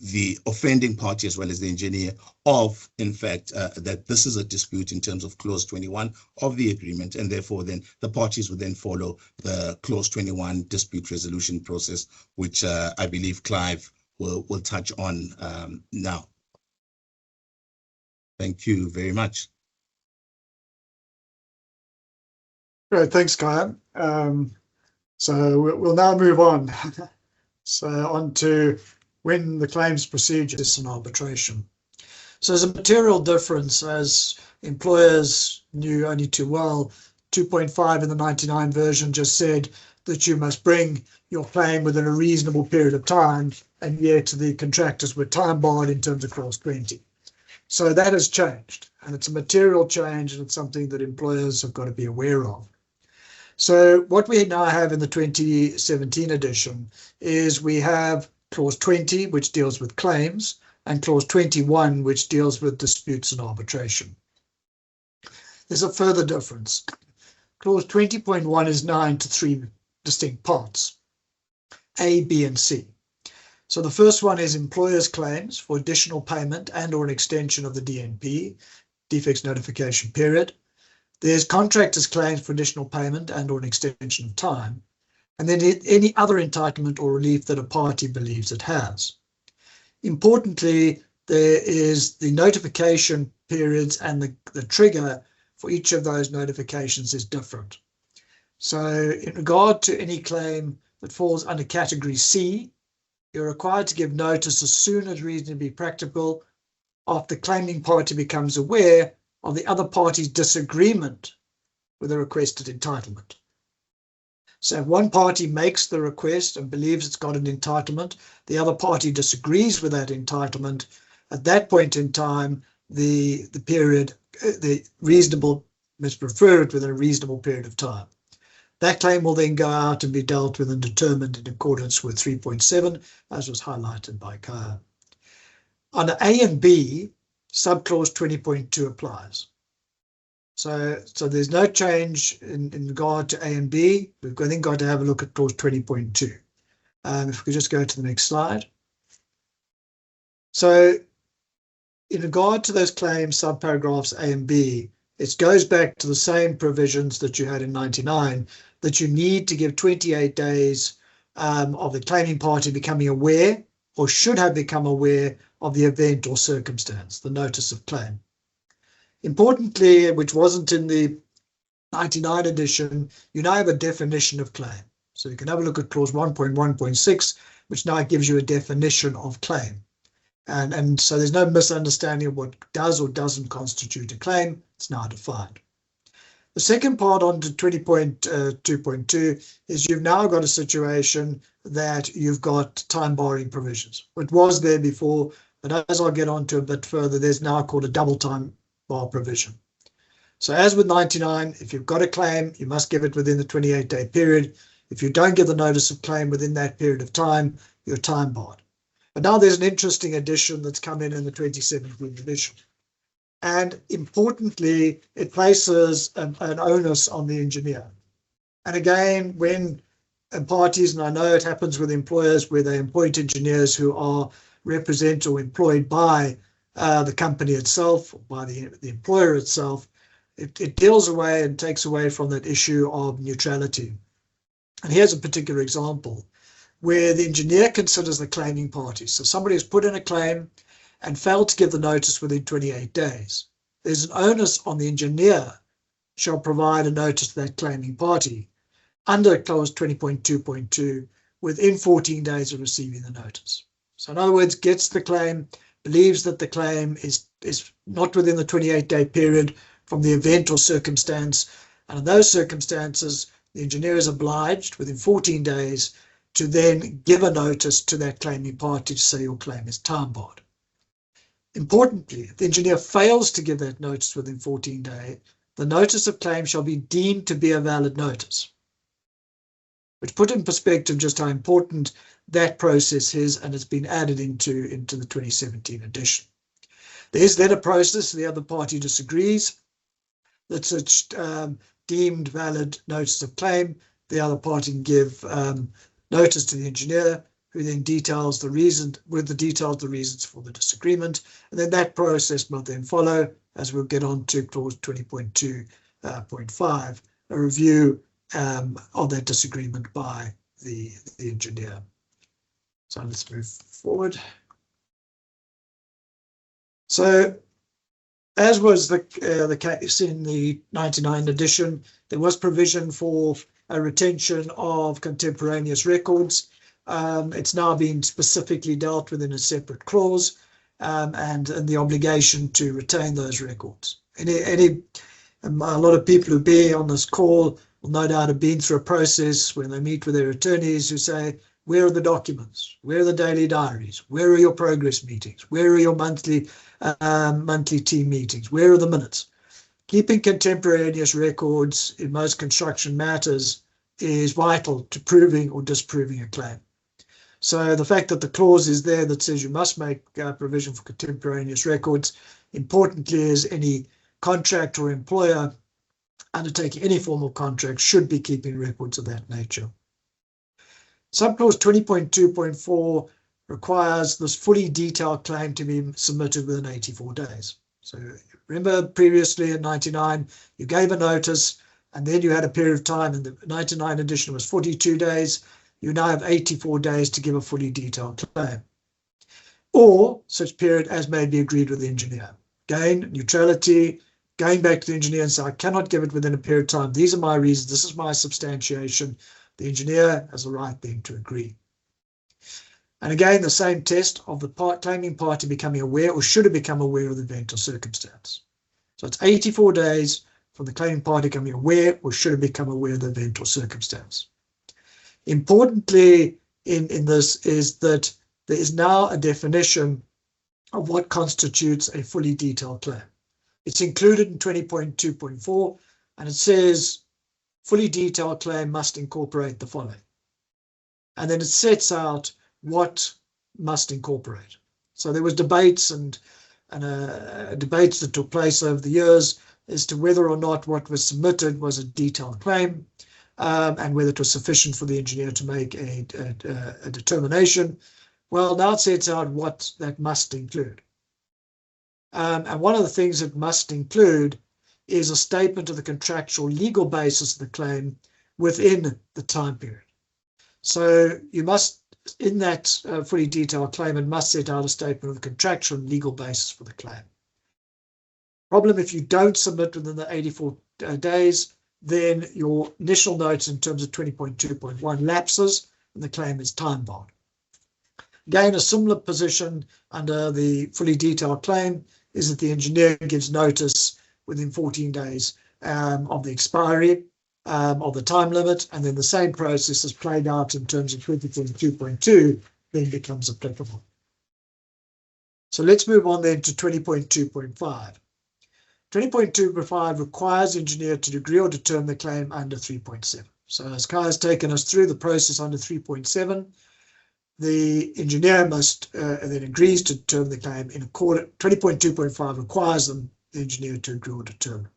the offending party as well as the engineer of, in fact, that this is a dispute in terms of clause 21 of the agreement, and therefore then the parties would then follow the clause 21 dispute resolution process, which I believe Clive will touch on now. Thank you very much. Great, thanks, Kaya. So we'll now move on. So on to when the claims procedure is an arbitration. So there's a material difference, as employers knew only too well. 2.5 in the 99 version just said that you must bring your claim within a reasonable period of time, and yet the contractors were time barred in terms of clause 20. So that has changed, and it's a material change, and it's something that employers have got to be aware of. So what we now have in the 2017 edition is we have clause 20, which deals with claims, and clause 21, which deals with disputes and arbitration. There's a further difference. Clause 20.1 is now into three distinct parts, A, B, and C. So the first one is employers' claims for additional payment and or an extension of the DNP, defects notification period. There's contractors' claims for additional payment and or an extension of time. And then any other entitlement or relief that a party believes it has. Importantly, there is the notification periods, and the trigger for each of those notifications is different. So in regard to any claim that falls under category C, you're required to give notice as soon as reasonably practical after the claiming party becomes aware of the other party's disagreement with the requested entitlement. So if one party makes the request and believes it's got an entitlement, the other party disagrees with that entitlement, at that point in time, the reasonable must refer it within a reasonable period of time. That claim will then go out and be dealt with and determined in accordance with 3.7, as was highlighted by Kaya. Under A and B, subclause 20.2 applies. So there's no change in regard to A and B. We've then got to have a look at clause 20.2. If we could just go to the next slide. So in regard to those claims, subparagraphs A and B, it goes back to the same provisions that you had in 99, that you need to give 28 days of the claiming party becoming aware or should have become aware of the event or circumstance, the notice of claim. Importantly, which wasn't in the 99 edition, you now have a definition of claim. So you can have a look at clause 1.1.6, which now gives you a definition of claim. And so there's no misunderstanding of what does or doesn't constitute a claim. It's now defined. The second part on to 20.2.2 is you've now got a situation that you've got time barring provisions. It was there before, but as I'll get on to a bit further, there's now called a double time bar provision. So as with 99, if you've got a claim, you must give it within the 28-day period. If you don't give the notice of claim within that period of time, you're time barred. But now there's an interesting addition that's come in the 2017 edition. And importantly, it places an onus on the engineer. And again, when parties, and I know it happens with employers where they appoint engineers who are represented or employed by the company itself, or by the employer itself, it deals away and takes away from that issue of neutrality. And here's a particular example where the engineer considers the claiming party. So somebody has put in a claim and failed to give the notice within 28 days. There's an onus on the engineer shall provide a notice to that claiming party under clause 20.2.2 within 14 days of receiving the notice. So in other words, gets the claim, believes that the claim is not within the 28-day period, from the event or circumstance. And in those circumstances, the engineer is obliged within 14 days to then give a notice to that claiming party to say your claim is time barred. Importantly, if the engineer fails to give that notice within 14 days, the notice of claim shall be deemed to be a valid notice, which put in perspective just how important that process is, and it's been added into the 2017 edition. There is then a process, the other party disagrees, that's a deemed valid notice of claim. The other party can give notice to the engineer, who then details the reasons for the disagreement, and then that process will then follow, as we'll get on to clause 20.2.5, a review of that disagreement by the engineer. So let's move forward. So, as was the case in the 99 edition, there was provision for a retention of contemporaneous records. It's now been specifically dealt with in a separate clause, and the obligation to retain those records. A lot of people who be on this call will no doubt have been through a process when they meet with their attorneys who say, where are the documents? Where are the daily diaries? Where are your progress meetings? Where are your monthly team meetings? Where are the minutes? Keeping contemporaneous records in most construction matters is vital to proving or disproving a claim. So the fact that the clause is there that says you must make provision for contemporaneous records, importantly, is any contract or employer undertaking any formal contract should be keeping records of that nature. Subclause 20.2.4 requires this fully detailed claim to be submitted within 84 days. So remember previously in 99, you gave a notice and then you had a period of time, and the 99 edition was 42 days. You now have 84 days to give a fully detailed claim, or such period as may be agreed with the engineer. Again, neutrality, going back to the engineer and say, I cannot give it within a period of time. These are my reasons. This is my substantiation. The engineer has the right then to agree. And again, the same test of the claiming party becoming aware or should have become aware of the event or circumstance. So it's 84 days from the claiming party becoming aware or should have become aware of the event or circumstance. Importantly in this is that there is now a definition of what constitutes a fully detailed claim. It's included in 20.2.4, and it says fully detailed claim must incorporate the following. And then it sets out what must incorporate. So there was debates and debates that took place over the years as to whether or not what was submitted was a detailed claim, and whether it was sufficient for the engineer to make a determination. Well, now it sets out what that must include. And one of the things it must include is a statement of the contractual legal basis of the claim within the time period. So you must, in that fully detailed claim, it must set out a statement of the contractual legal basis for the claim. Problem if you don't submit within the 84 days, then your initial notice in terms of 20.2.1 lapses and the claim is time barred. Again, a similar position under the fully detailed claim is that the engineer gives notice within 14 days of the expiry of the time limit, and then the same process is played out in terms of 20.2.2 then becomes applicable. So let's move on then to 20.2.5. 20.2.5 requires the engineer to agree or determine the claim under 3.7. So as Kai has taken us through the process under 3.7, the engineer must then agrees to determine the claim in accordance. 20.2.5 requires the engineer to agree or determine.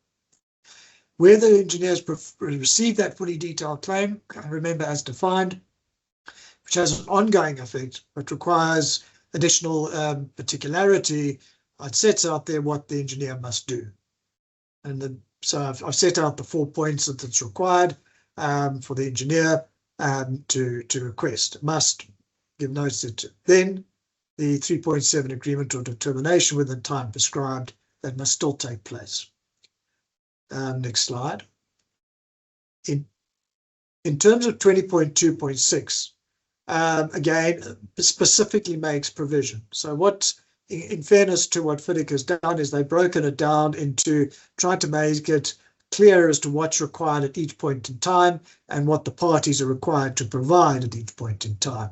Where the engineers receive that fully detailed claim, remember as defined, which has an ongoing effect but requires additional particularity, it sets out there what the engineer must do. And so I've set out the 4 points that's required for the engineer to request. It must give notice to then the 3.7 agreement or determination within time prescribed that must still take place. Next slide. In terms of 20.2.6, again, specifically makes provision. So what in fairness to what FIDIC has done, is they've broken it down into trying to make it clear as to what's required at each point in time and what the parties are required to provide at each point in time.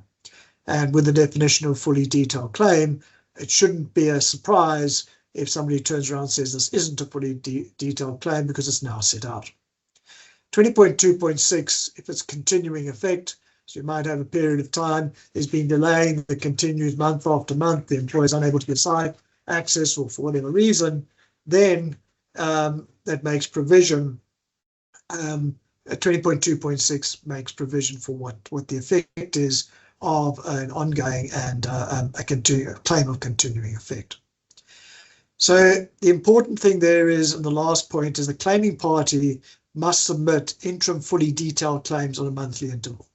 And with the definition of fully detailed claim, it shouldn't be a surprise if somebody turns around and says this isn't a fully detailed claim, because it's now set out. 20.2.6, if it's continuing effect, so you might have a period of time there's been delaying that continues month after month, the employer is unable to get site access or for whatever reason, then that makes provision, 20.2.6 makes provision for what the effect is of an ongoing and a claim of continuing effect. So the important thing there is, and the last point, is the claiming party must submit interim fully detailed claims on a monthly interval.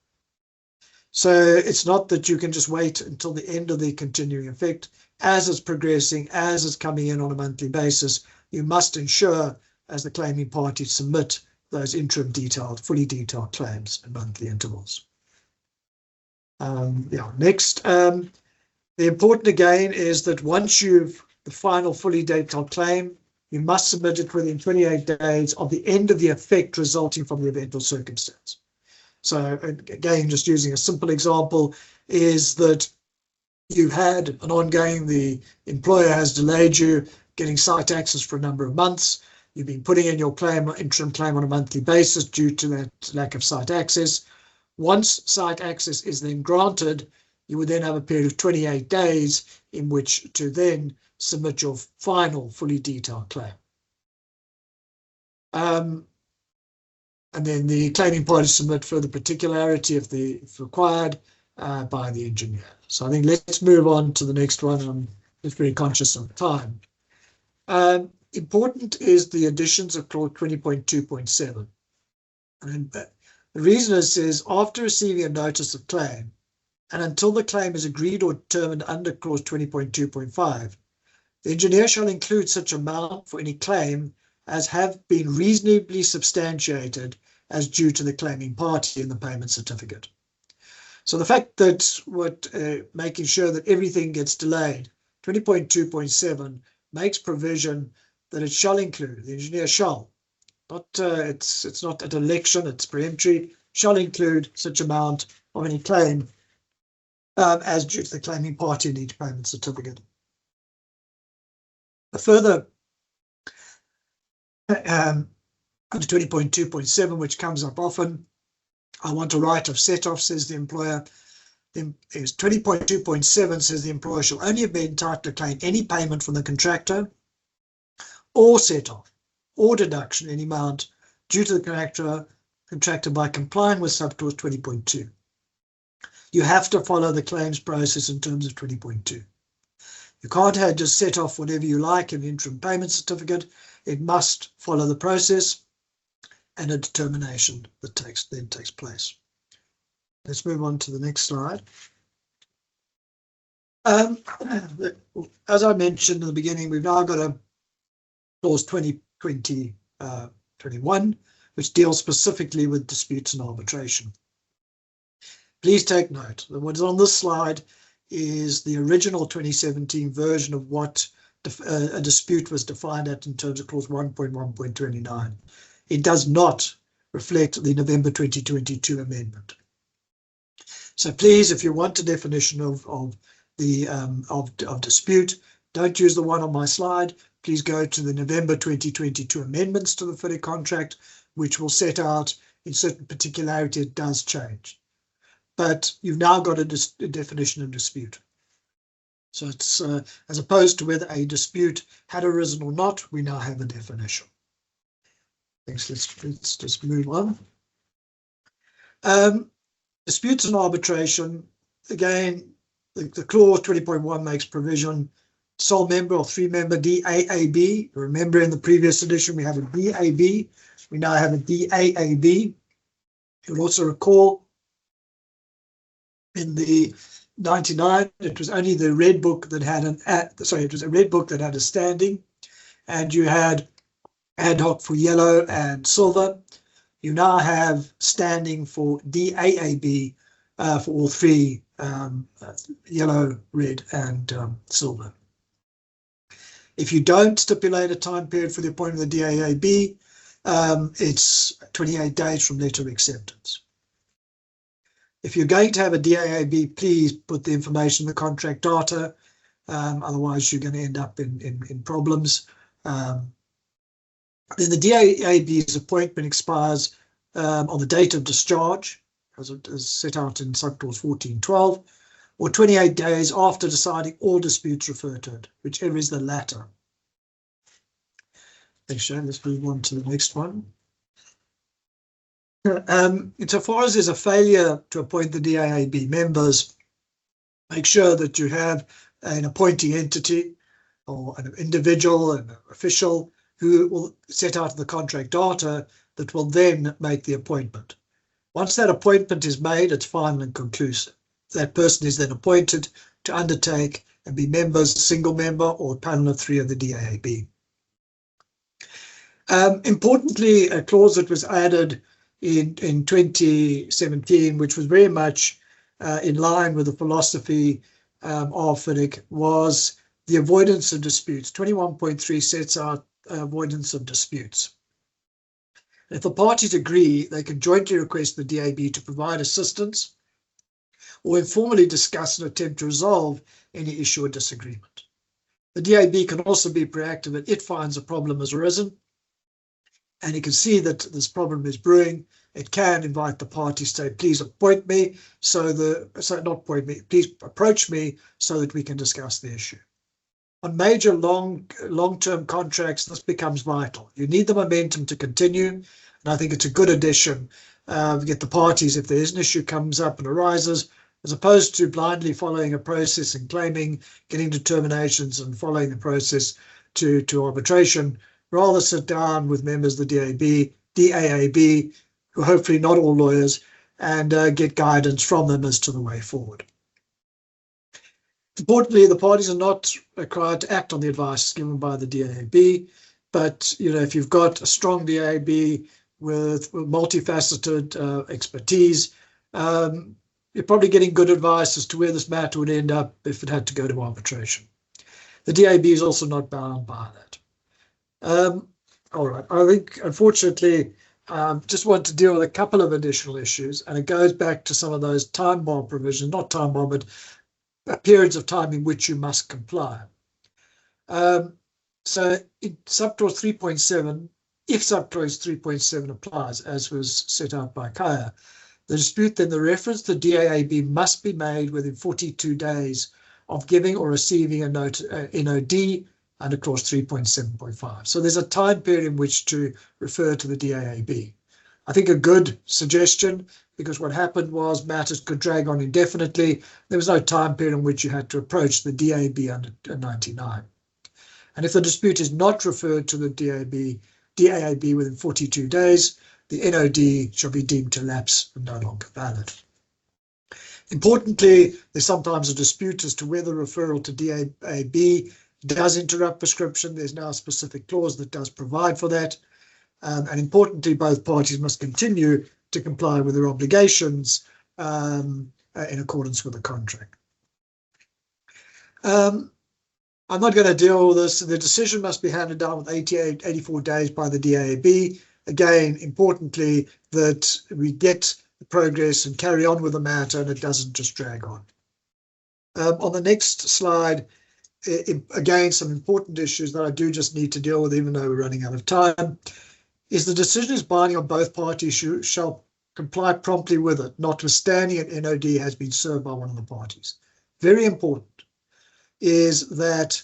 So it's not that you can just wait until the end of the continuing effect. As it's progressing, as it's coming in on a monthly basis, you must ensure, as the claiming party, submit those interim fully detailed claims at monthly intervals. Next, the important again is that once you've the final fully detailed claim, you must submit it within 28 days of the end of the effect resulting from the event or circumstance. So again, just using a simple example, is that you've had an ongoing, the employer has delayed you getting site access for a number of months. You've been putting in your interim claim on a monthly basis due to that lack of site access. Once site access is then granted, you would then have a period of 28 days in which to then submit your final fully detailed claim. And then the claiming party submit further particularity if required by the engineer. So I think let's move on to the next one. I'm just very conscious of time. Important is the additions of clause 20.2.7. And the reason is after receiving a notice of claim, and until the claim is agreed or determined under clause 20.2.5, the engineer shall include such amount for any claim as have been reasonably substantiated as due to the claiming party in the payment certificate. So the fact that making sure that everything gets delayed, 20.2.7 makes provision that it shall include, the engineer shall, not it's not at election, it's preemptory, shall include such amount of any claim as due to the claiming party in each payment certificate. A further under 20.2.7, which comes up often, I want a right of set-off, says the employer. 20.2.7 says the employer shall only be entitled to claim any payment from the contractor or set-off or deduction any amount due to the contractor by complying with subclause 20.2. You have to follow the claims process in terms of 20.2. You can't just set off whatever you like in the interim payment certificate. It must follow the process and a determination that then takes place. Let's move on to the next slide. As I mentioned in the beginning, we've now got a clause 20.21, which deals specifically with disputes and arbitration. Please take note that what is on this slide is the original 2017 version of what a dispute was defined at in terms of clause 1.1.29. It does not reflect the November 2022 amendment. So please, if you want a definition of dispute, don't use the one on my slide. Please go to the November 2022 amendments to the FIDIC contract, which will set out in certain particularity it does change. But you've now got a definition of dispute. So it's as opposed to whether a dispute had arisen or not, we now have a definition. Thanks. Let's just move on. Disputes and arbitration. Again, the clause 20.1 makes provision. Sole member or three-member DAAB. Remember in the previous edition we have a DAB. We now have a DAAB. You'll also recall in the 99, it was only the red book that had it was a red book that had a standing, and you had ad hoc for yellow and silver. You now have standing for DAAB for all three, yellow, red, and silver. If you don't stipulate a time period for the appointment of the DAAB, it's 28 days from letter of acceptance. If you're going to have a DAAB, please put the information in the contract data. Otherwise, you're going to end up in problems. Then the DAAB's appointment expires on the date of discharge, as set out in subclause 14.12, or 28 days after deciding all disputes referred to it, whichever is the latter. Thanks, Shane. Let's move on to the next one. Insofar as there's a failure to appoint the DAAB members, make sure that you have an appointing entity or an individual, an official, who will set out the contract data that will then make the appointment. Once that appointment is made, it's final and conclusive. That person is then appointed to undertake and be members, single member or panel of 3 of the DAAB. Importantly, a clause that was added in 2017, which was very much in line with the philosophy of FIDIC, was the avoidance of disputes. 21.3 sets out avoidance of disputes. If the parties agree, they can jointly request the DAB to provide assistance or informally discuss and attempt to resolve any issue or disagreement. The DAB can also be proactive if it finds a problem has arisen and it can see that this problem is brewing. It can invite the parties to say, please appoint me, please approach me so that we can discuss the issue. On major long-term contracts, this becomes vital. You need the momentum to continue, and I think it's a good addition to get the parties, if there is an issue comes up and arises, as opposed to blindly following a process and claiming, getting determinations and following the process to arbitration. Rather sit down with members of the DAAB, who are hopefully not all lawyers, and get guidance from them as to the way forward. Importantly, the parties are not required to act on the advice given by the DAAB, but if you've got a strong DAAB with multifaceted expertise, you're probably getting good advice as to where this matter would end up if it had to go to arbitration. The DAB is also not bound by that. All right, I think, unfortunately, just want to deal with a couple of additional issues, and it goes back to some of those time bomb provisions, not time bomb, but periods of time in which you must comply. So in subclause 3.7, if subclause 3.7 applies, as was set out by Kaya, the dispute, then the reference to DAAB must be made within 42 days of giving or receiving a NOD under clause 3.7.5. So there's a time period in which to refer to the DAAB. I think a good suggestion, because what happened was matters could drag on indefinitely. There was no time period in which you had to approach the DAB under 99. And if the dispute is not referred to the DAAB within 42 days, the NOD shall be deemed to lapse and no longer valid. Importantly, there's sometimes a dispute as to whether referral to DAB does interrupt prescription. There's now a specific clause that does provide for that. And importantly, both parties must continue to comply with their obligations in accordance with the contract. I'm not going to deal with this. The decision must be handed down with 84 days by the DAB. Again, importantly, that we get the progress and carry on with the matter and it doesn't just drag on. On the next slide, again, some important issues that I do just need to deal with, even though we're running out of time, is the decision is binding on both parties shall comply promptly with it, notwithstanding an NOD has been served by one of the parties. Very important is that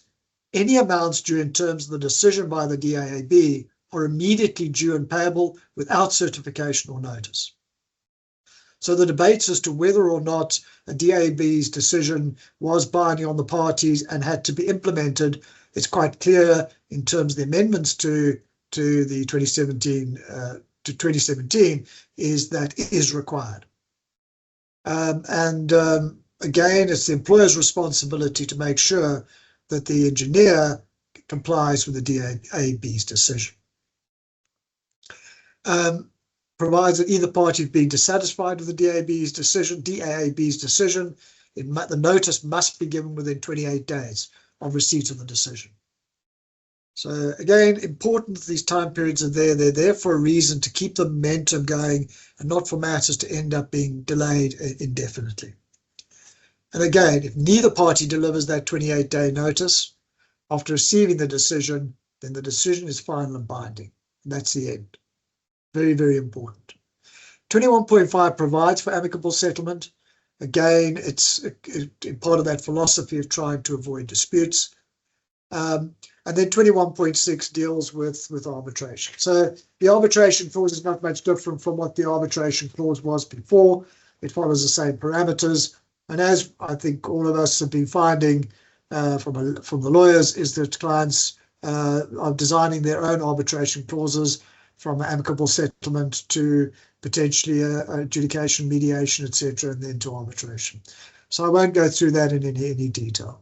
any amounts due in terms of the decision by the DAAB are immediately due and payable without certification or notice. So the debates as to whether or not a DAB's decision was binding on the parties and had to be implemented, it's quite clear in terms of the amendments to the 2017 is that it is required. Again, it's the employer's responsibility to make sure that the engineer complies with the DAB's decision. Provides that either party being dissatisfied with the DAB's decision, the notice must be given within 28 days of receipt of the decision. So again, important that these time periods are there. They're there for a reason, to keep the momentum going and not for matters to end up being delayed indefinitely. And again, if neither party delivers that 28-day notice after receiving the decision, then the decision is final and binding. And that's the end. Very, very important. 21.5 provides for amicable settlement. Again, it's part of that philosophy of trying to avoid disputes. And then 21.6 deals with arbitration. So the arbitration clause is not much different from what the arbitration clause was before. It follows the same parameters. And as I think all of us have been finding from the lawyers, is that clients are designing their own arbitration clauses, from amicable settlement to potentially adjudication, mediation, etc., and then to arbitration. So I won't go through that in any detail.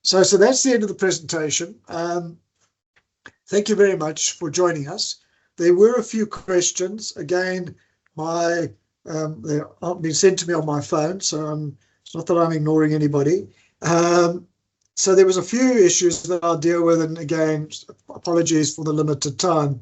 So that's the end of the presentation. Thank you very much for joining us. There were a few questions. Again, they've been sent to me on my phone, so it's not that I'm ignoring anybody. So there was a few issues that I'll deal with, and again, apologies for the limited time.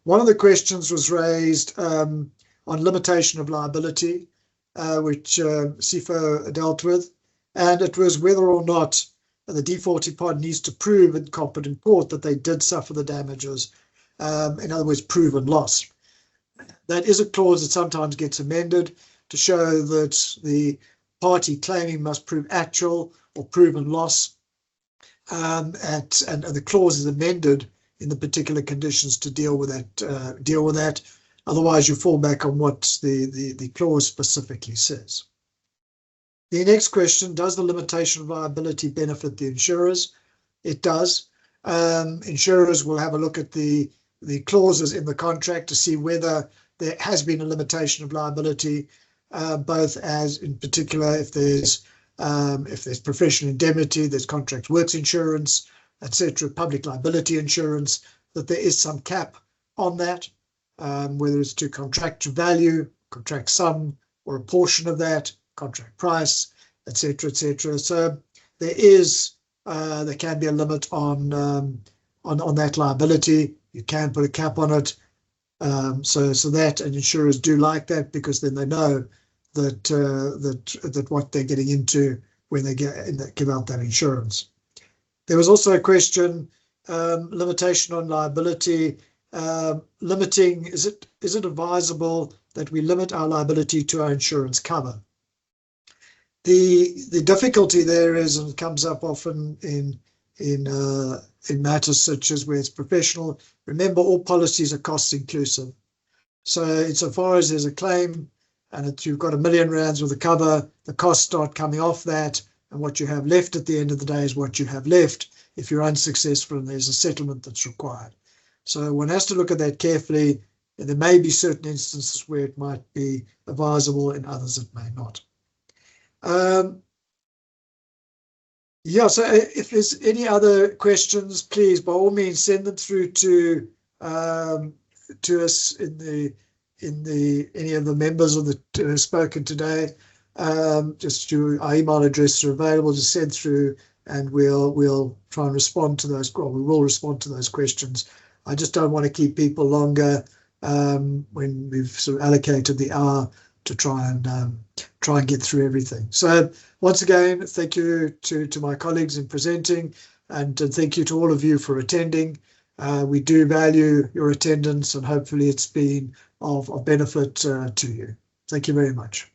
One of the questions was raised on limitation of liability, which CIFO dealt with, and it was whether or not the defaulting party needs to prove in competent court that they did suffer the damages, in other words, proven loss. That is a clause that sometimes gets amended to show that the party claiming must prove actual or proven loss, and the clause is amended in the particular conditions to deal with that. Otherwise, you fall back on what the clause specifically says. The next question, does the limitation of liability benefit the insurers? It does. Insurers will have a look at the clauses in the contract to see whether there has been a limitation of liability, both as in particular if there's professional indemnity, there's contract works insurance, etc., public liability insurance, that there is some cap on that, whether it's to contract value, contract sum, or a portion of that, contract price, etc., etc. So there can be a limit on that liability. You can put a cap on it. So that, and insurers do like that, because then they know that what they're getting into when they give out that insurance. There was also a question, limitation on liability, limiting, is it advisable that we limit our liability to our insurance cover? The difficulty there is, and it comes up often in matters such as where it's professional, remember all policies are cost inclusive. So insofar as there's a claim and you've got R1 million with a cover, the costs start coming off that, and what you have left at the end of the day is what you have left if you're unsuccessful and there's a settlement that's required. So one has to look at that carefully, and there may be certain instances where it might be advisable, and others it may not. Yeah, so if there's any other questions, please by all means send them through to us in any of the members of the spoken today. Just our email address are available to send through, and we'll try and respond to those. Well, we will respond to those questions. I just don't want to keep people longer when we've sort of allocated the hour to try and get through everything. So once again, thank you to my colleagues in presenting, and thank you to all of you for attending. We do value your attendance, and hopefully it's been of benefit to you. Thank you very much.